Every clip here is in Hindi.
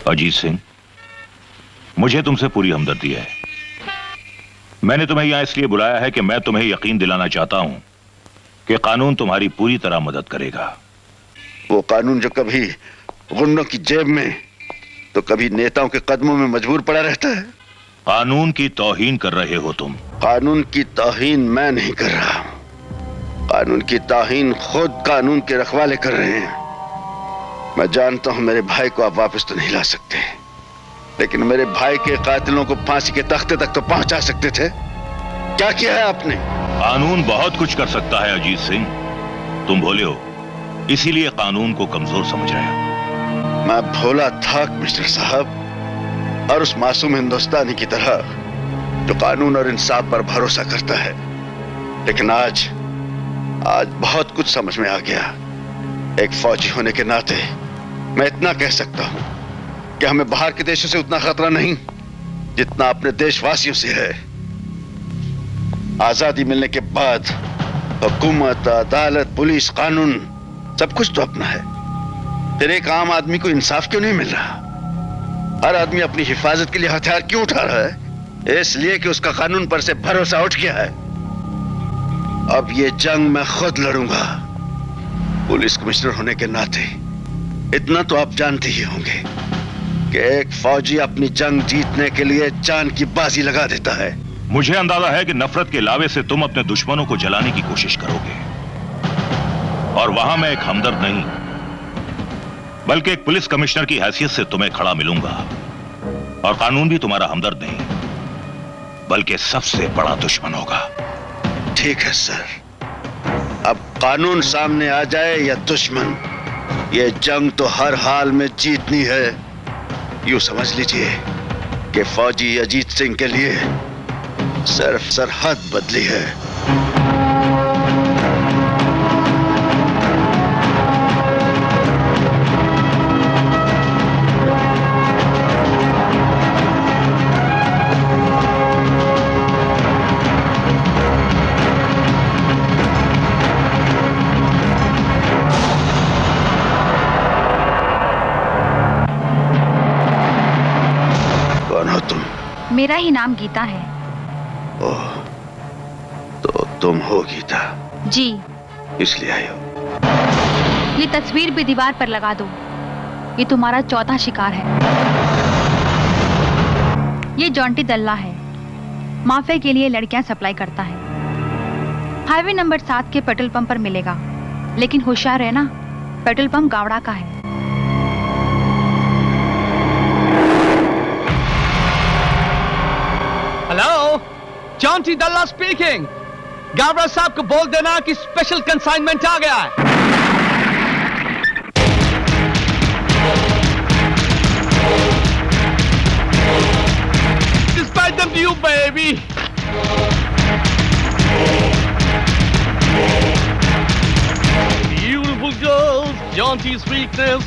अजीत सिंह, मुझे तुमसे पूरी हमदर्दी है। मैंने तुम्हें यहां इसलिए बुलाया है कि मैं तुम्हें यकीन दिलाना चाहता हूं कि कानून तुम्हारी पूरी तरह मदद करेगा। वो कानून जो कभी गुंडों की जेब में तो कभी नेताओं के कदमों में मजबूर पड़ा रहता है। कानून की तौहीन कर रहे हो तुम। कानून की तौहीन मैं नहीं कर रहा, कानून की तौहीन खुद कानून के रखवाले कर रहे हैं। मैं जानता हूं मेरे भाई को आप वापस तो नहीं ला सकते, लेकिन मेरे भाई के कातिलों को फांसी के तख्ते तक तो पहुंचा सकते थे। क्या किया है आपने? कानून बहुत कुछ कर सकता है अजीत सिंह, तुम भोले हो इसीलिए कानून को कमजोर समझ रहे हो। मैं भोला था मिस्टर साहब, और उस मासूम हिंदुस्तानी की तरह जो कानून और इंसाफ पर भरोसा करता है। लेकिन आज बहुत कुछ समझ में आ गया। एक फौजी होने के नाते मैं इतना कह सकता हूं कि हमें बाहर के देशों से उतना खतरा नहीं जितना अपने देशवासियों से है। आजादी मिलने के बाद हुकूमत, अदालत, पुलिस, कानून सब कुछ तो अपना है, फिर एक आम आदमी को इंसाफ क्यों नहीं मिल रहा? हर आदमी अपनी हिफाजत के लिए हथियार क्यों उठा रहा है? इसलिए कि उसका कानून पर से भरोसा उठ गया है। अब ये जंग मैं खुद लड़ूंगा। पुलिस कमिश्नर होने के नाते इतना तो आप जानते ही होंगे कि एक फौजी अपनी जंग जीतने के लिए जान की बाजी लगा देता है। मुझे अंदाजा है कि नफरत के लावे से तुम अपने दुश्मनों को जलाने की कोशिश करोगे, और वहां मैं एक हमदर्द नहीं बल्कि एक पुलिस कमिश्नर की हैसियत से तुम्हें खड़ा मिलूंगा। और कानून भी तुम्हारा हमदर्द नहीं बल्कि सबसे बड़ा दुश्मन होगा। ठीक है सर, अब कानून सामने आ जाए या दुश्मन, ये जंग तो हर हाल में जीतनी है। यूं समझ लीजिए कि फौजी अजीत सिंह के लिए सिर्फ सरहद बदली है। मेरा ही नाम गीता है। ओह, तो तुम हो गीता? जी। इसलिए आई हो? ये तस्वीर भी दीवार पर लगा दो। ये तुम्हारा चौथा शिकार है। ये जॉन्टी दल्ला है, माफिया के लिए लड़कियां सप्लाई करता है। हाईवे नंबर 7 के पेट्रोल पंप पर मिलेगा, लेकिन होशियार रहना, पेट्रोल पंप गावड़ा का है। Hello, Jonty Dalla speaking. Gavda साहब को बोल देना कि स्पेशल कंसाइनमेंट आ गया है। Despite the view, baby. Beautiful girls, Jaunty's weakness.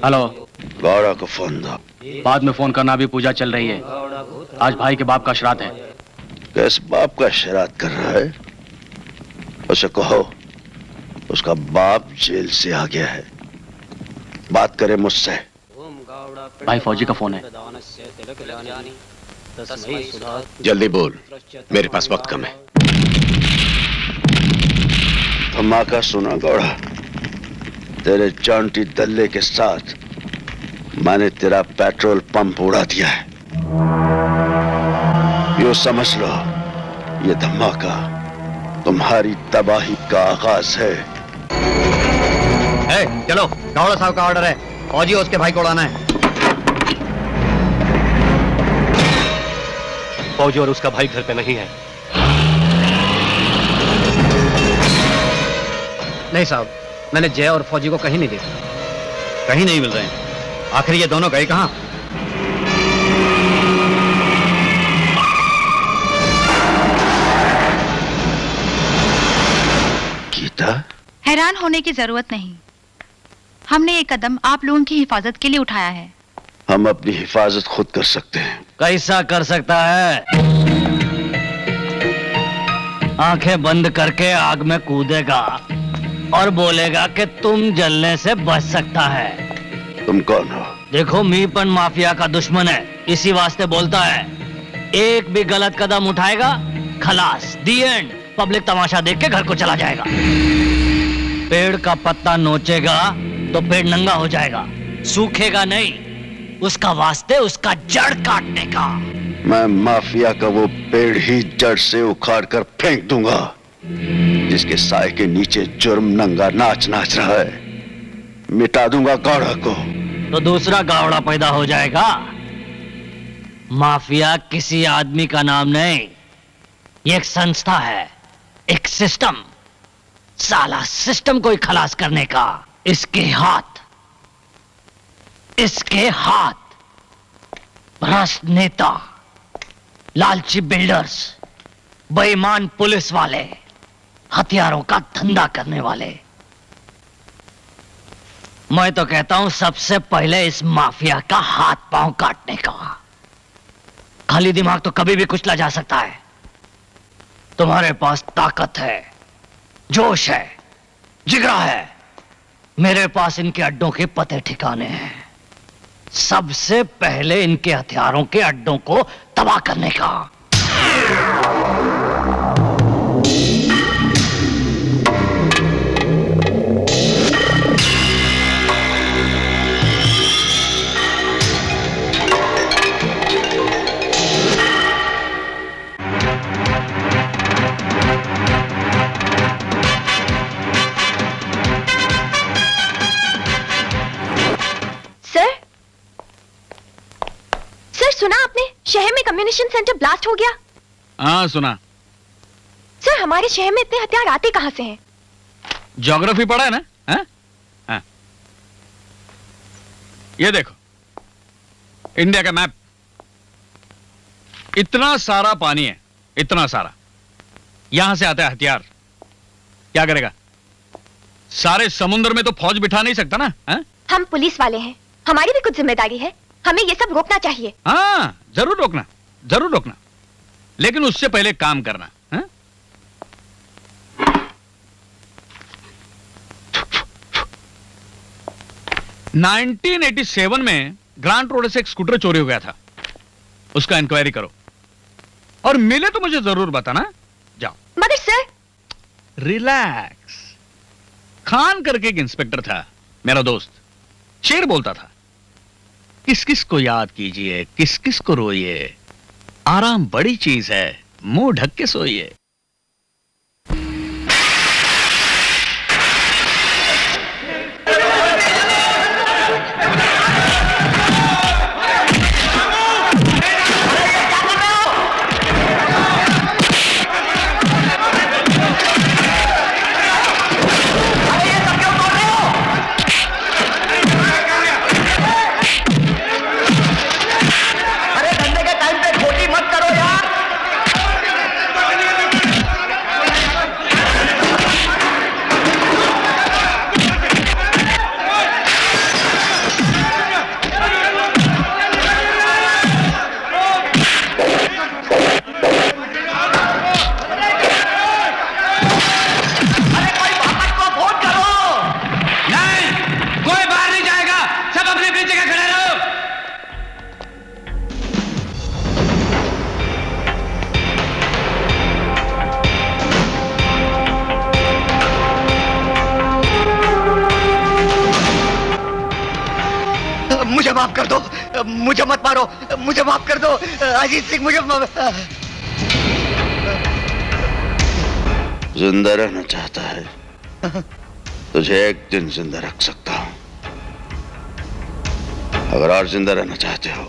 Hello, Gowda को फोन दो। बाद में फोन करना, भी पूजा चल रही है। आज भाई के बाप का श्राद्ध है। किस बाप का श्राद्ध कर रहा है? उसे कहो उसका बाप जेल से आ गया है, बात करे मुझसे। भाई फौजी का फोन है। जल्दी बोल, मेरे पास वक्त कम है। धमाका सुना गौड़ा, तेरे चौंटी दल्ले के साथ मैंने तेरा पेट्रोल पंप उड़ा दिया है। यूं समझ लो, ये धमाका तुम्हारी तबाही का आगाज है। चलो, गौड़ा साहब का ऑर्डर है, फौजी उसके भाई को उड़ाना है। फौजी और उसका भाई घर पे नहीं है। नहीं साहब, मैंने जय और फौजी को कहीं नहीं देखा, कहीं नहीं मिल रहे हैं। आखिर ये दोनों गए कहां? गीता, हैरान होने की जरूरत नहीं, हमने ये कदम आप लोगों की हिफाजत के लिए उठाया है। हम अपनी हिफाजत खुद कर सकते हैं। कैसा कर सकता है? आंखें बंद करके आग में कूदेगा और बोलेगा कि तुम जलने से बच सकता है। तुम कौन हो? देखो, मीपन माफिया का दुश्मन है, इसी वास्ते बोलता है। एक भी गलत कदम उठाएगा, खलास, दी एंड। पब्लिक तमाशा देख के घर को चला जाएगा। पेड़ का पत्ता नोचेगा तो पेड़ नंगा हो जाएगा, सूखेगा नहीं। उसका वास्ते उसका जड़ काटने का। मैं माफिया का वो पेड़ ही जड़ से उखाड़ कर फेंक दूंगा जिसके साए के नीचे जुर्म नंगा नाच रहा है। मिटा दूंगा गौड़ा को। तो दूसरा गावड़ा पैदा हो जाएगा। माफिया किसी आदमी का नाम नहीं, ये एक संस्था है, एक सिस्टम। साला सिस्टम को ही खलास करने का। इसके हाथ भ्रष्ट नेता, लालची बिल्डर्स, बेईमान पुलिस वाले, हथियारों का धंधा करने वाले। मैं तो कहता हूं सबसे पहले इस माफिया का हाथ पांव काटने का। खाली दिमाग तो कभी भी कुचला जा सकता है। तुम्हारे पास ताकत है, जोश है, जिगरा है। मेरे पास इनके अड्डों के पते ठिकाने हैं। सबसे पहले इनके हथियारों के अड्डों को तबाह करने का। सुना आपने, शहर में कम्युनिकेशन सेंटर ब्लास्ट हो गया? हाँ सुना। सर, हमारे शहर में इतने हथियार आते कहां से हैं? ज्योग्राफी पढ़ा है ना? हाँ? ये देखो, इंडिया का मैप। इतना सारा पानी है, इतना सारा। यहां से आता है हथियार। क्या करेगा? सारे समुद्र में तो फौज बिठा नहीं सकता ना। हम पुलिस वाले हैं, हमारी भी कुछ जिम्मेदारी है। हमें ये सब रोकना चाहिए। हाँ, जरूर रोकना, जरूर रोकना, लेकिन उससे पहले काम करना। 1987 में ग्रांट रोड से एक स्कूटर चोरी हो गया था। उसका इंक्वायरी करो और मिले तो मुझे जरूर बताना। जाओ। मगर सर। रिलैक्स। खान करके एक इंस्पेक्टर था, मेरा दोस्त। शेर बोलता था, किस किस को याद कीजिए, किस किस को रोइए, आराम बड़ी चीज है, मुंह ढक के सोइए। माफ कर दो, मुझे मत मारो, मुझे माफ कर दो अजीत सिंह, मुझे जिंदा रहना चाहता है? तुझे एक दिन जिंदा रख सकता हूं। अगर और जिंदा रहना चाहते हो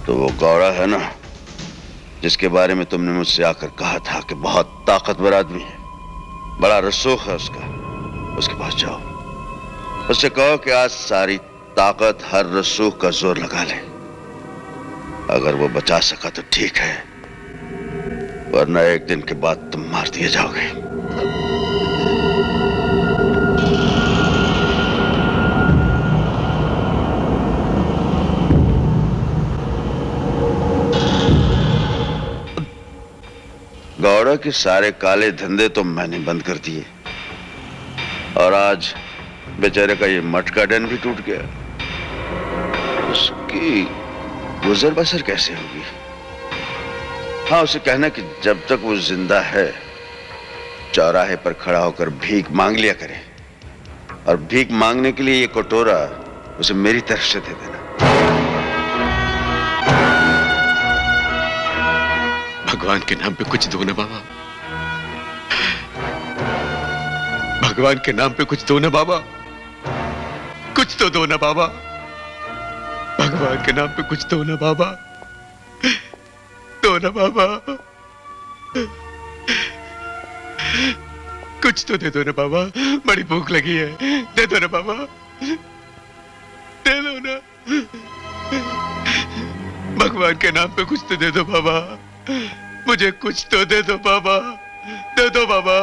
तो वो गौड़ा है ना, जिसके बारे में तुमने मुझसे आकर कहा था कि बहुत ताकतवर आदमी है, बड़ा रसूख है उसका, उसके पास जाओ, उससे कहो कि आज सारी ताकत हर रसूख का जोर लगा ले। अगर वो बचा सका तो ठीक है, वरना एक दिन के बाद तुम मार दिए जाओगे। गौड़ा के सारे काले धंधे तो मैंने बंद कर दिए, और आज बेचारे का ये मटका डन भी टूट गया। उसकी गुजर बसर कैसे होगी? हाँ, उसे कहना कि जब तक वो जिंदा है चौराहे पर खड़ा होकर भीख मांग लिया करे, और भीख मांगने के लिए ये कटोरा उसे मेरी तरफ से दे देना। भगवान के नाम पे कुछ दो ना बाबा, भगवान के नाम पे कुछ दो ना बाबा, कुछ तो दो ना बाबा, भगवान के नाम पे कुछ दो ना बाबा, दो ना बाबा, कुछ तो दे दो ना बाबा, बड़ी भूख लगी है, दे दो ना बाबा, दे दो ना, भगवान के नाम पे कुछ तो दे दो बाबा, मुझे कुछ तो दे दो बाबा, दे दो बाबा।